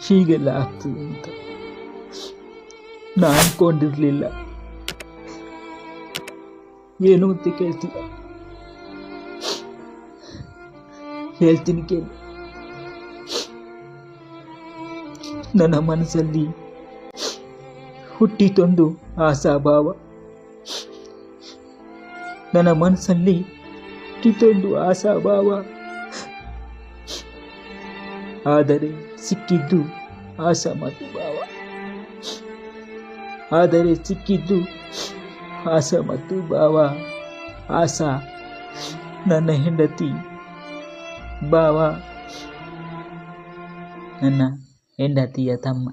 ಹೀಗೆಲ್ಲ ಆಗ್ತದೆ ಅಂತ ನಾನು ಅನ್ಕೊಂಡಿರ್ಲಿಲ್ಲ. ಏನು ಅಂತ ಕೇಳ್ತೀಯ? ಹೇಳ್ತೀನಿ ಕೇಳಿ. ನನ್ನ ಮನಸ್ಸಲ್ಲಿ ಹುಟ್ಟಿತೊಂದು ಆಶಾಭಾವ. ನನ್ನ ಮನಸ್ಸಲ್ಲಿ ಹುಟ್ಟಿತೊಂದು ಆಶಾಭಾವ. ಆದರೆ ಸಿಕ್ಕಿದ್ದು ಆಶಾ ಮತ್ತು ಭಾವ. ಆದರೆ ಸಿಕ್ಕಿದ್ದು ಆಶಾ ಮತ್ತು ಭಾವ. ಆಶಾ ನನ್ನ ಹೆಂಡತಿ, ಭಾವ ನನ್ನ ಹೆಂಡತಿಯ ತಮ್ಮ.